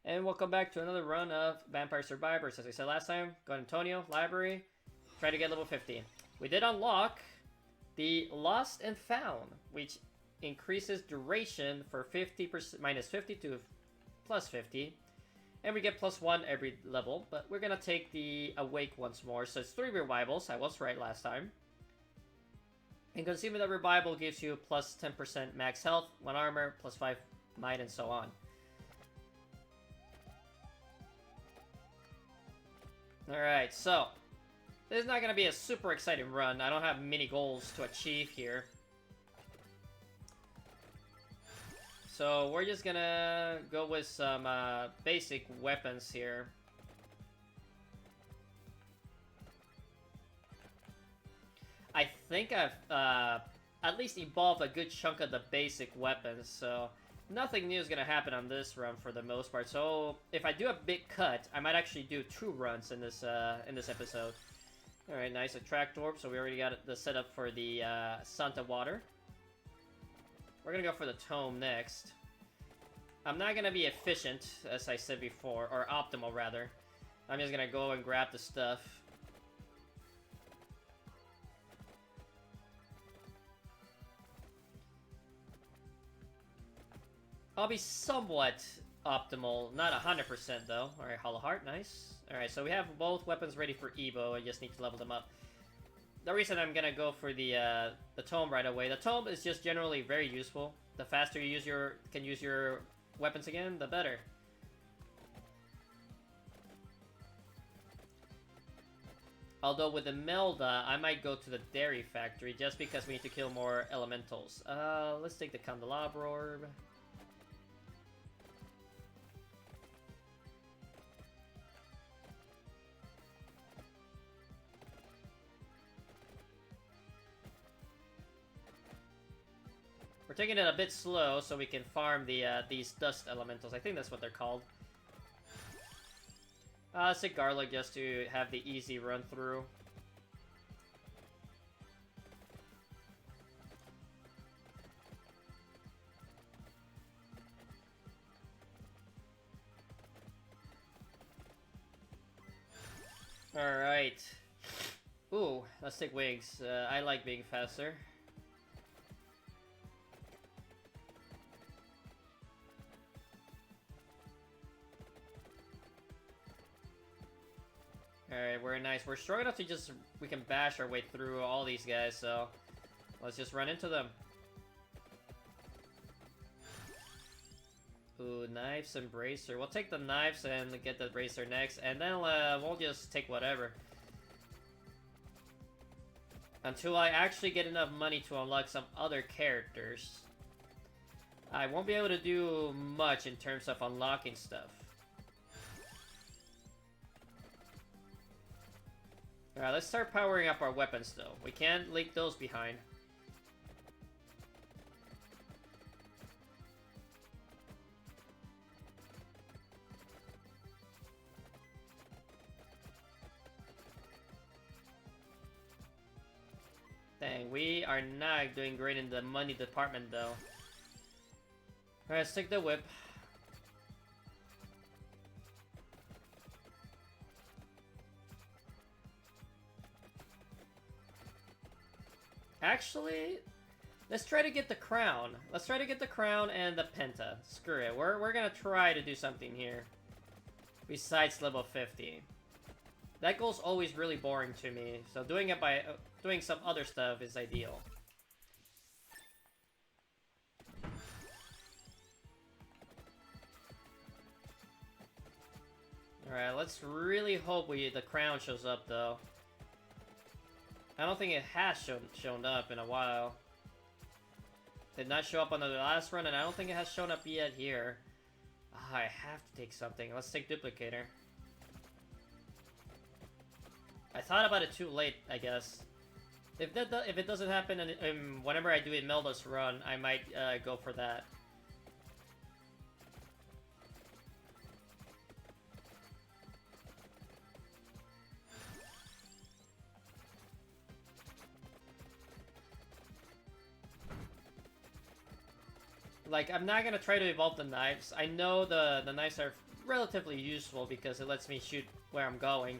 And welcome back to another run of Vampire Survivors. As I said last time, go to Antonio, library, try to get level 50. We did unlock the Lost and Found, which increases duration for 50%, minus 50 to plus 50. And we get plus 1 every level, but we're gonna take the Awake once more. So it's 3 revivals, I was right last time. And consuming the revival gives you plus 10% max health, 1 armor, plus 5 might, and so on. Alright, so this is not going to be a super exciting run. I don't have many goals to achieve here. So we're just gonna go with some basic weapons here. I think I've at least evolved a good chunk of the basic weapons, so nothing new is gonna happen on this run for the most part. So if I do a big cut, I might actually do 2 runs in this episode. All right, nice attract orb. So we already got the setup for the Santa water. We're gonna go for the tome next. I'm not gonna be efficient, as I said before, or optimal rather. I'm just gonna go and grab the stuff. I'll be somewhat optimal, not 100% though. Alright, Hollow Heart, nice. Alright, so we have both weapons ready for Evo, I just need to level them up. The reason I'm gonna go for the Tome right away, the Tome is just generally very useful. The faster you can use your weapons again, the better. Although with Imelda, I might go to the Dairy Factory just because we need to kill more elementals. Let's take the Candelabra Orb. We're taking it a bit slow so we can farm these dust elementals. I think that's what they're called. Stick garlic just to have the easy run through. Alright. Ooh, let's take wigs. I like being faster. Alright, we're nice. We're strong enough to just... we can bash our way through all these guys, so... let's just run into them. Ooh, knives and bracer. We'll take the knives and get the bracer next, and then we'll just take whatever. Until I actually get enough money to unlock some other characters. I won't be able to do much in terms of unlocking stuff. Alright, let's start powering up our weapons, though. We can't leave those behind. Dang, we are not doing great in the money department, though. Alright, let's take the whip. Actually, let's try to get the crown. Let's try to get the crown and the Penta. Screw it. We're gonna try to do something here. Besides level 50. That goal's always really boring to me, so doing it by doing some other stuff is ideal. Alright, let's really hope the crown shows up, though. I don't think it has shown up in a while. Did not show up on the last run, and I don't think it has shown up yet here. Ah, I have to take something. Let's take Duplicator. I thought about it too late, I guess. If it doesn't happen whenever I do Imelda's run, I might go for that. Like, I'm not gonna try to evolve the knives. I know the knives are relatively useful because it lets me shoot where I'm going.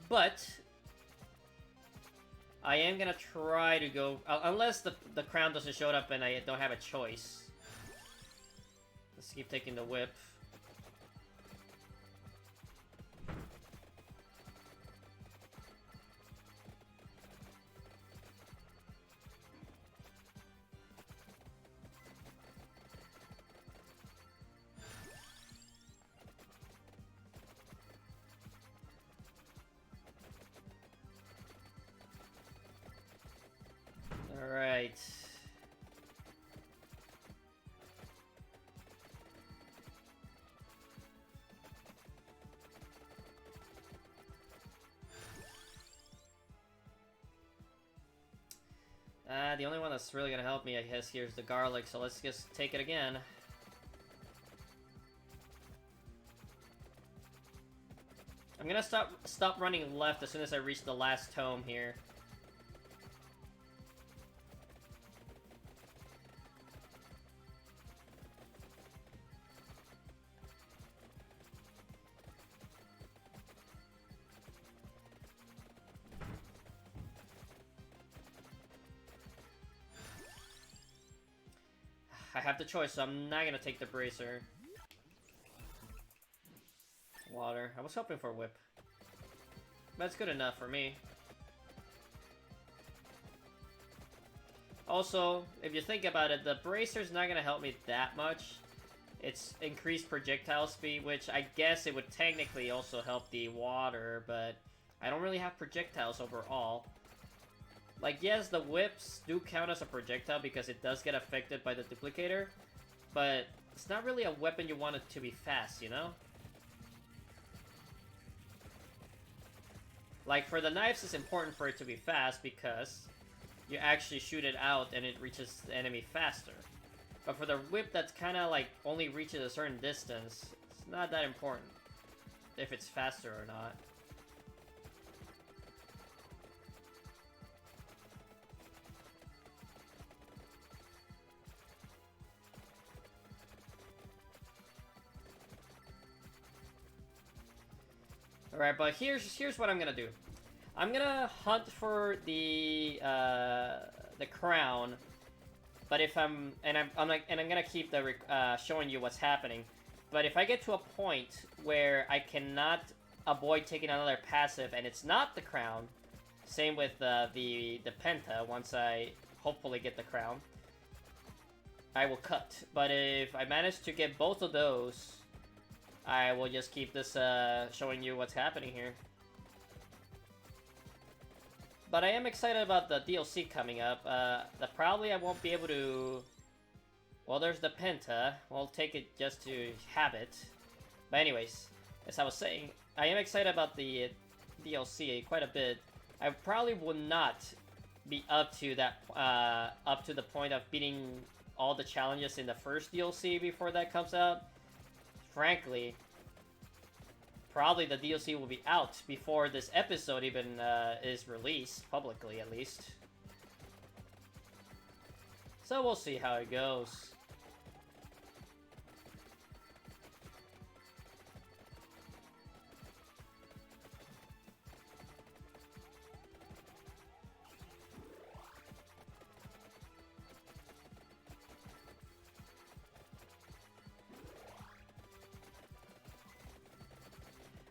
But I am gonna try to go... unless the crown doesn't show up and I don't have a choice. Let's keep taking the whip. Alright. The only one that's really gonna help me, I guess, here is the garlic, so let's just take it again. I'm gonna stop running left as soon as I reach the last tome here. I have the choice, so I'm not gonna take the bracer. Water. I was hoping for a whip. That's good enough for me. Also, if you think about it, the bracer's not gonna help me that much. It's increased projectile speed, which I guess it would technically also help the water, but I don't really have projectiles overall. Like, yes, the whips do count as a projectile because it does get affected by the duplicator, but it's not really a weapon you want it to be fast, you know? Like, for the knives, it's important for it to be fast because you actually shoot it out and it reaches the enemy faster. But for the whip that's kind of like only reaches a certain distance, it's not that important if it's faster or not. Alright, but here's what I'm gonna do. I'm gonna hunt for the crown, but if I'm gonna keep the showing you what's happening. But if I get to a point where I cannot avoid taking another passive and it's not the crown, same with the Penta. Once I hopefully get the crown, I will cut. But if I manage to get both of those, I will just keep this showing you what's happening here. But I am excited about the DLC coming up. Probably I won't be able to... Well, there's the Penta. We'll take it just to have it. But anyways, as I was saying, I am excited about the DLC quite a bit. I probably will not be up to that, up to the point of beating all the challenges in the first DLC before that comes out. Frankly, probably the DLC will be out before this episode even is released, publicly at least. So we'll see how it goes.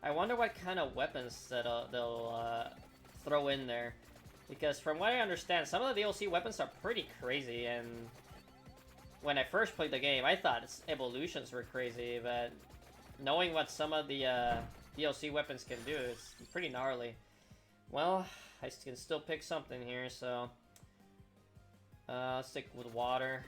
I wonder what kind of weapons that they'll throw in there. Because from what I understand, some of the DLC weapons are pretty crazy, and when I first played the game, I thought its evolutions were crazy, but knowing what some of the DLC weapons can do, it's pretty gnarly. Well, I can still pick something here, so... let's stick with water.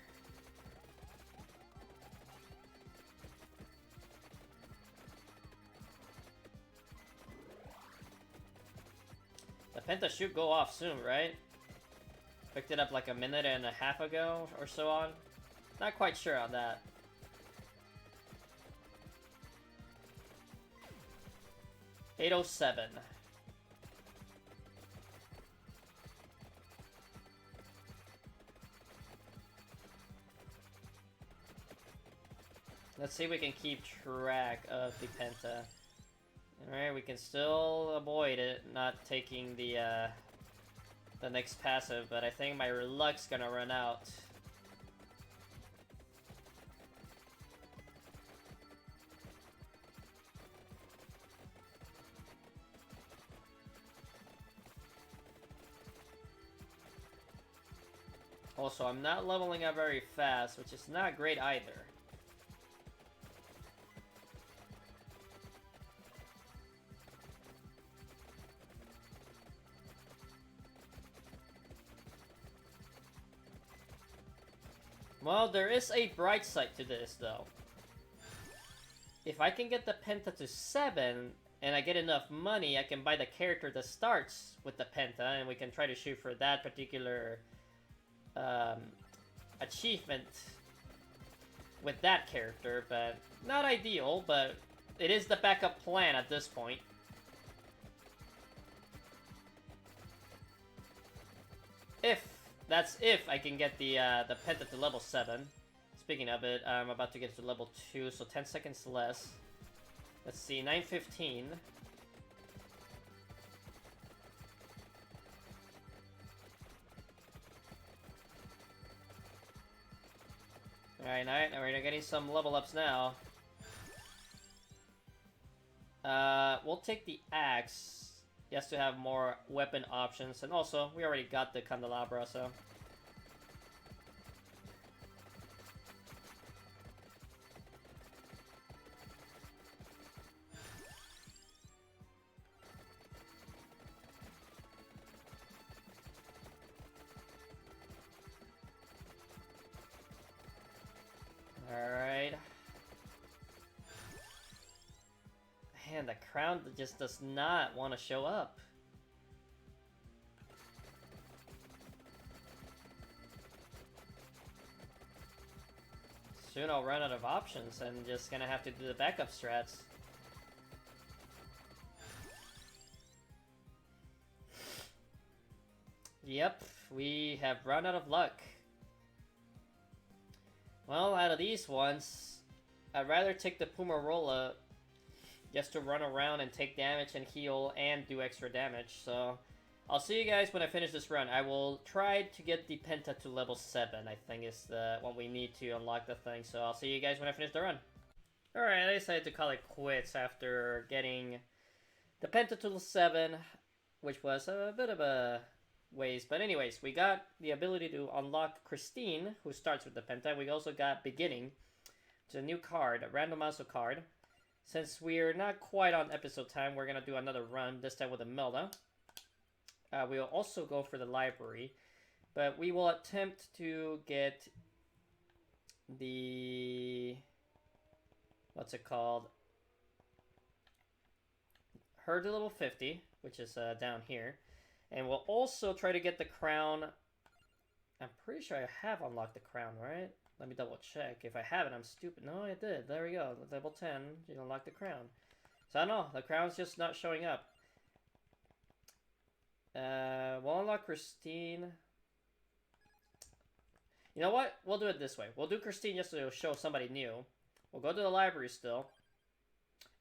The Penta should go off soon, right? Picked it up like a minute and a half ago or so on. Not quite sure on that. $807. Let's see if we can keep track of the Penta. Alright, we can still avoid it, not taking the next passive, but I think my luck's gonna run out. Also, I'm not leveling up very fast, which is not great either. Well, there is a bright side to this, though. If I can get the Penta to 7, and I get enough money, I can buy the character that starts with the Penta, and we can try to shoot for that particular achievement with that character, but not ideal, but it is the backup plan at this point. That's if I can get the Penta to level 7. Speaking of it, I'm about to get to level 2, so 10 seconds less. Let's see, 9:15. Alright, now we're getting some level ups now. We'll take the axe. Just to have more weapon options, and also, we already got the candelabra, so... Alright. Man, the crown just does not want to show up. Soon I'll run out of options and just gonna have to do the backup strats. Yep, we have run out of luck. Well, out of these ones, I'd rather take the Pumarola just to run around and take damage and heal and do extra damage. So I'll see you guys when I finish this run. I will try to get the Penta to level 7, I think is the what we need to unlock the thing. So I'll see you guys when I finish the run. Alright, I decided to call it quits after getting the Penta to level 7, which was a bit of a waste. But anyways, we got the ability to unlock Christine, who starts with the Penta. We also got Beginning. It's a new card, a random muscle card. Since we're not quite on episode time, we're going to do another run, this time with Imelda. We'll also go for the library, but we will attempt to get the... what's it called? Her to level 50, which is down here. And we'll also try to get the crown. I'm pretty sure I have unlocked the crown, right? Let me double check. If I haven't, I'm stupid. No, I did. There we go. Level 10, you unlock the crown. So I don't know. The crown's just not showing up. We'll unlock Christine. You know what? We'll do it this way. We'll do Christine just to show somebody new. We'll go to the library still.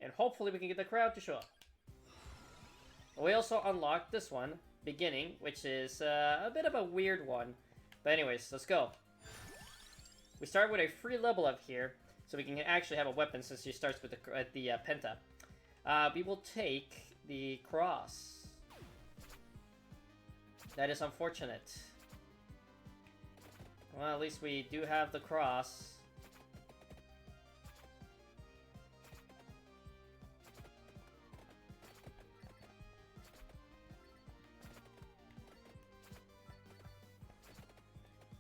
And hopefully we can get the crown to show up. We also unlocked this one, Beginning, which is a bit of a weird one. But anyways, let's go. We start with a free level up here, so we can actually have a weapon since she starts with the Penta. We will take the cross. That is unfortunate. Well, at least we do have the cross.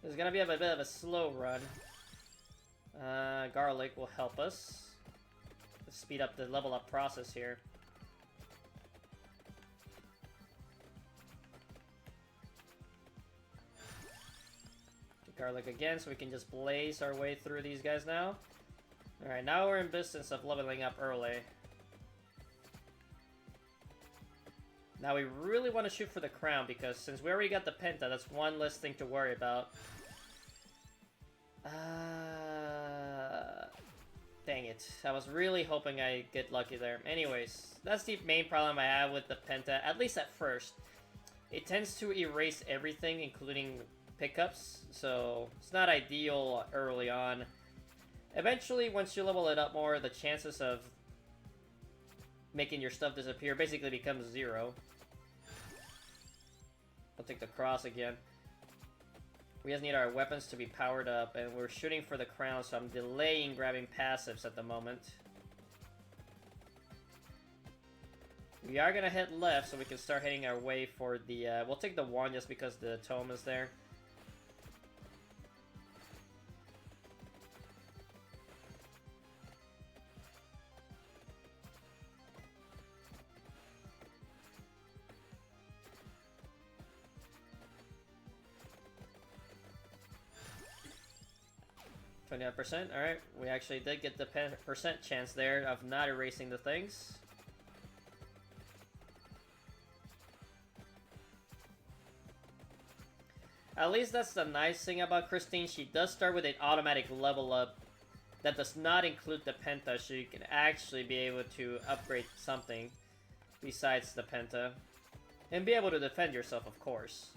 This is gonna be a bit of a slow run. Garlic will help us to speed up the level up process here. Garlic again, so we can just blaze our way through these guys now. Alright, now we're in business of leveling up early. Now we really want to shoot for the crown, because since we already got the Penta, that's one less thing to worry about. Dang it. I was really hoping I'd get lucky there. Anyways, that's the main problem I have with the Penta, at least at first. It tends to erase everything, including pickups, so it's not ideal early on. Eventually, once you level it up more, the chances of making your stuff disappear basically becomes 0. I'll take the cross again. We just need our weapons to be powered up, and we're shooting for the crown, so I'm delaying grabbing passives at the moment. We are gonna head left, so we can start heading our way for the, we'll take the wand just because the tome is there. %. Alright, we actually did get the percent chance there of not erasing the things. At least that's the nice thing about Christine. She does start with an automatic level up that does not include the Penta, so you can actually be able to upgrade something besides the Penta. And be able to defend yourself, of course.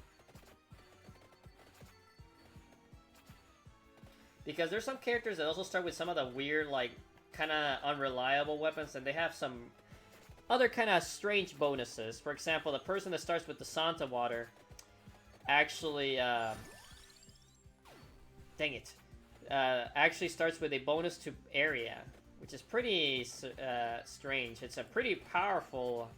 Because there's some characters that also start with some of the weird, like, kind of unreliable weapons, and they have some other kind of strange bonuses. For example, the person that starts with the Santa Water actually, dang it, actually starts with a bonus to area, which is pretty strange. It's a pretty powerful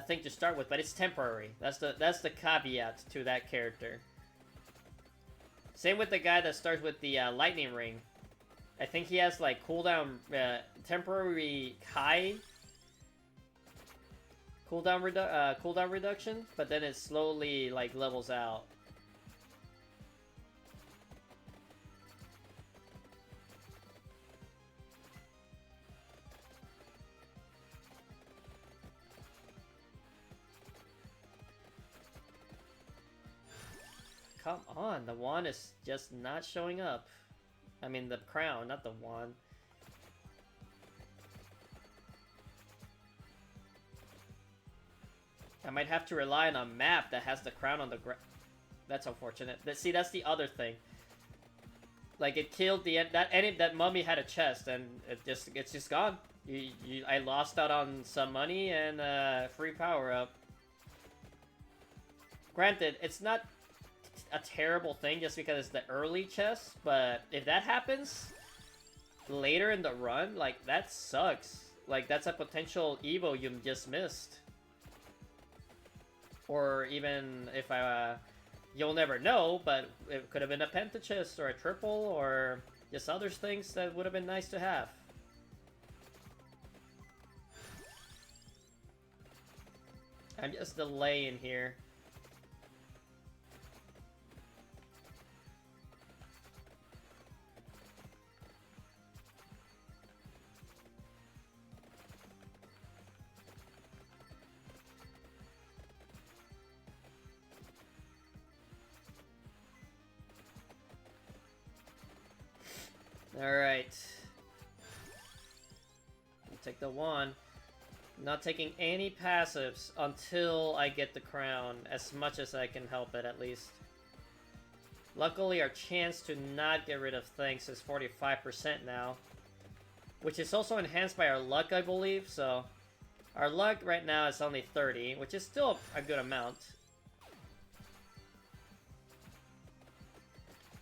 thing to start with, but it's temporary. That's the caveat to that character. Same with the guy that starts with the lightning ring. I think he has like cooldown, temporary high cooldown reduction, but then it slowly like levels out. Come on, the wand is just not showing up. I mean, the crown, not the wand. I might have to rely on a map that has the crown on the ground. That's unfortunate. But see, that's the other thing. Like, it killed that mummy had a chest, and it's just gone. I lost out on some money and free power up. Granted, it's not a terrible thing just because it's the early chest, but if that happens later in the run, like, that sucks. Like, that's a potential Evo you just missed. Or even if you'll never know, but it could have been a Penta chest or a triple or just other things that would have been nice to have. I'm just delaying here. Alright. Take the wand. Not taking any passives until I get the crown, as much as I can help it, at least. Luckily, our chance to not get rid of things is 45% now. Which is also enhanced by our luck, I believe, so... Our luck right now is only 30, which is still a good amount.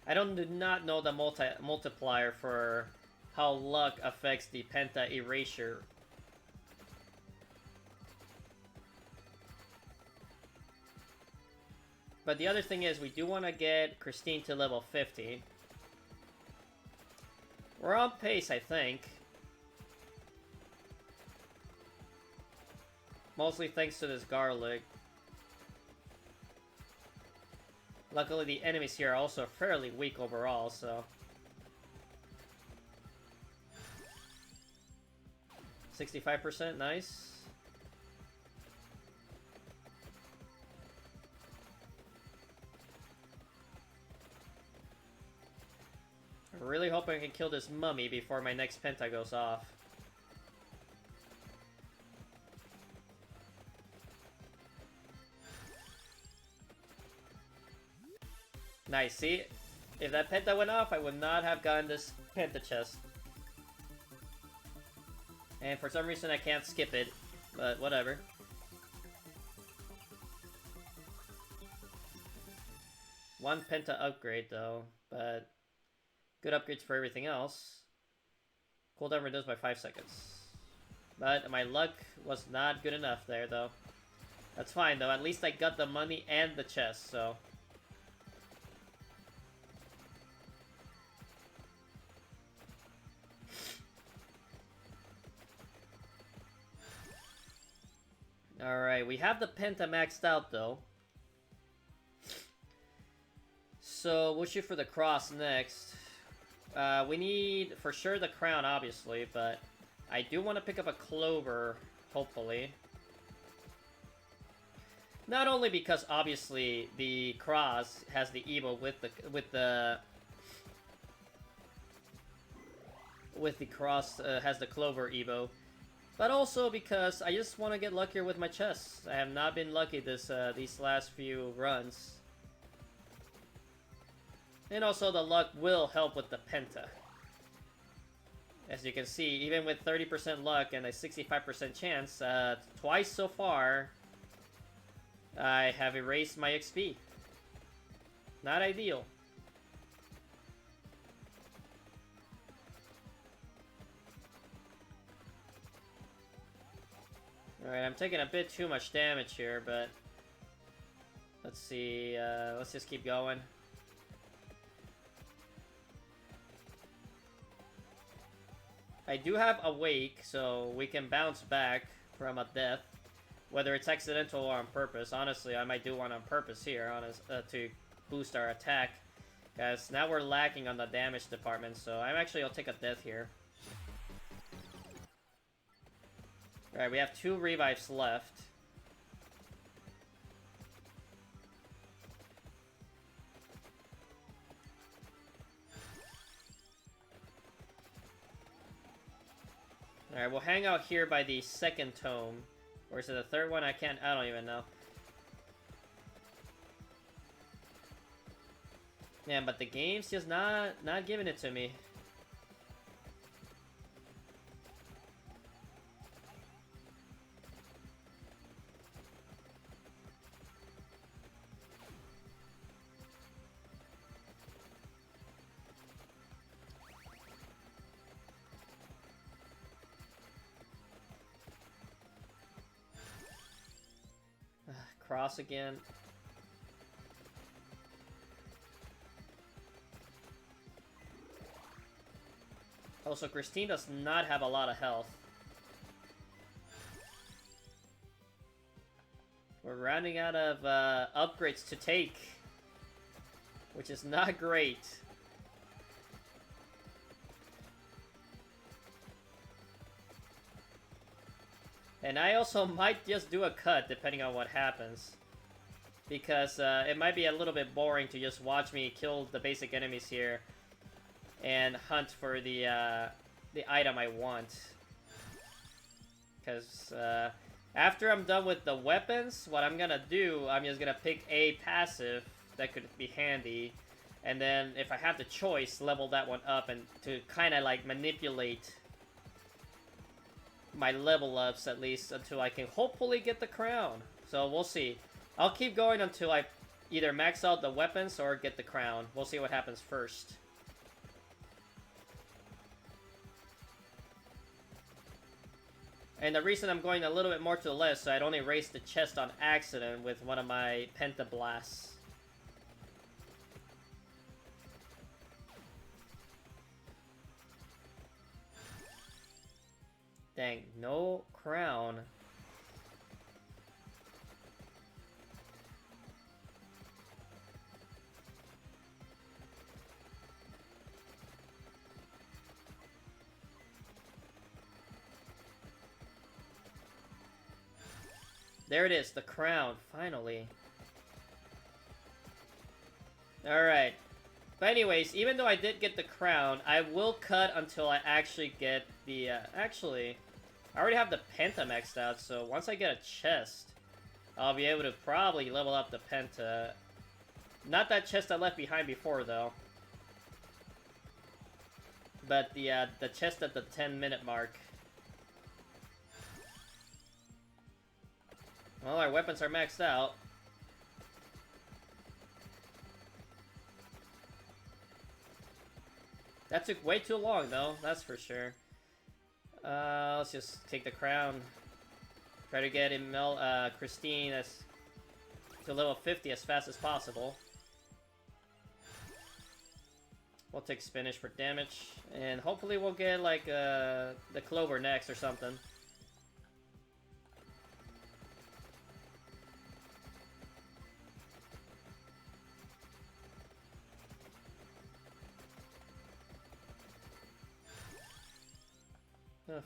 I do not know the multiplier for how luck affects the Penta erasure. But the other thing is, we do want to get Christine to level 50. We're on pace, I think. Mostly thanks to this garlic. Luckily, the enemies here are also fairly weak overall, so... 65%, nice. I'm really hoping I can kill this mummy before my next Penta goes off. Nice, see? If that Penta went off, I would not have gotten this Penta chest. And for some reason I can't skip it, but whatever. One Penta upgrade though, but good upgrades for everything else. Cooldown reduced by 5 seconds. But my luck was not good enough there though. That's fine though, at least I got the money and the chest, so... Alright, we have the Penta maxed out though. So we'll shoot for the cross next. We need for sure the crown obviously, but I do want to pick up a clover, hopefully. Not only because obviously the cross has the Evo with the cross has the clover Evo, but also because I just want to get luckier with my chests. I have not been lucky these last few runs. And also the luck will help with the Penta. As you can see, even with 30% luck and a 65% chance, twice so far, I have erased my XP. Not ideal. Alright, I'm taking a bit too much damage here, but... Let's see, let's just keep going. I do have Awake, so we can bounce back from a death. Whether it's accidental or on purpose. Honestly, I might do one on purpose here, to boost our attack. Guys, now we're lacking on the damage department, so I'll take a death here. Alright, we have 2 revives left. Alright, we'll hang out here by the second tome. Or is it the third one? I don't even know. Yeah, but the game's just not giving it to me. Cross again. Also, Christine does not have a lot of health. We're running out of upgrades to take, which is not great. And I also might just do a cut, depending on what happens. Because it might be a little bit boring to just watch me kill the basic enemies here and hunt for the item I want. Because after I'm done with the weapons, what I'm gonna do, I'm just gonna pick a passive that could be handy. And then, if I have the choice, level that one up and to kind of like manipulate my level ups at least until I can hopefully get the crown. So we'll see. I'll keep going until I either max out the weapons or get the crown. We'll see what happens first. And the reason I'm going a little bit more to the left, so I'd only raise the chest on accident with one of my Penta blasts. Dang, no crown. There it is, the crown, finally. Alright. But anyways, even though I did get the crown, I will cut until I actually get the, actually, I already have the Penta maxed out, so once I get a chest, I'll be able to probably level up the Penta. Not that chest I left behind before, though. But the chest at the 10-minute mark. Well, our weapons are maxed out. That took way too long, though, that's for sure. Let's just take the crown. Try to get him Christine to level 50 as fast as possible. We'll take Spinach for damage, and hopefully we'll get like the Clover next or something.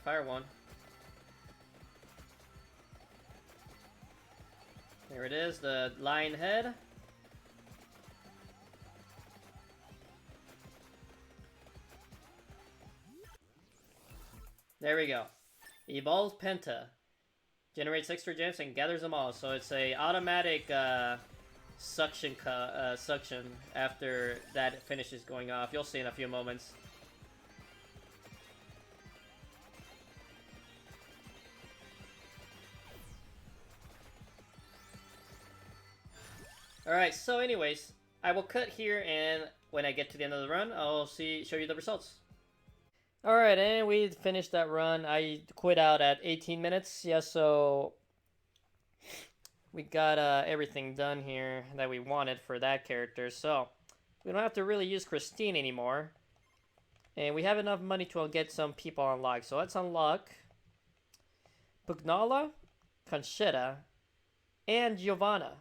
Fire one. There it is, the lion head. There we go. Evolves Penta. Generates extra gems and gathers them all. So it's a automatic suction after that finishes going off. You'll see in a few moments. Alright, so anyways, I will cut here, and when I get to the end of the run, I'll show you the results. Alright, and we finished that run. I quit out at 18 minutes. Yeah, so we got everything done here that we wanted for that character. So we don't have to really use Christine anymore. And we have enough money to get some people unlocked. So let's unlock Pugnala, Conchetta, and Giovanna.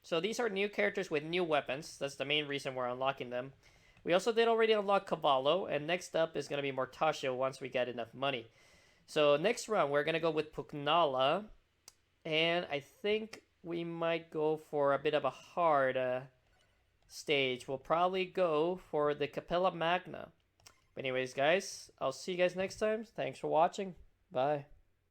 So these are new characters with new weapons. That's the main reason we're unlocking them. We also did already unlock Cavallo, and next up is going to be Mortasio once we get enough money. So next round, we're going to go with Pugnala, and I think we might go for a bit of a hard stage. We'll probably go for the Capella Magna. But anyways, guys, I'll see you guys next time. Thanks for watching. Bye.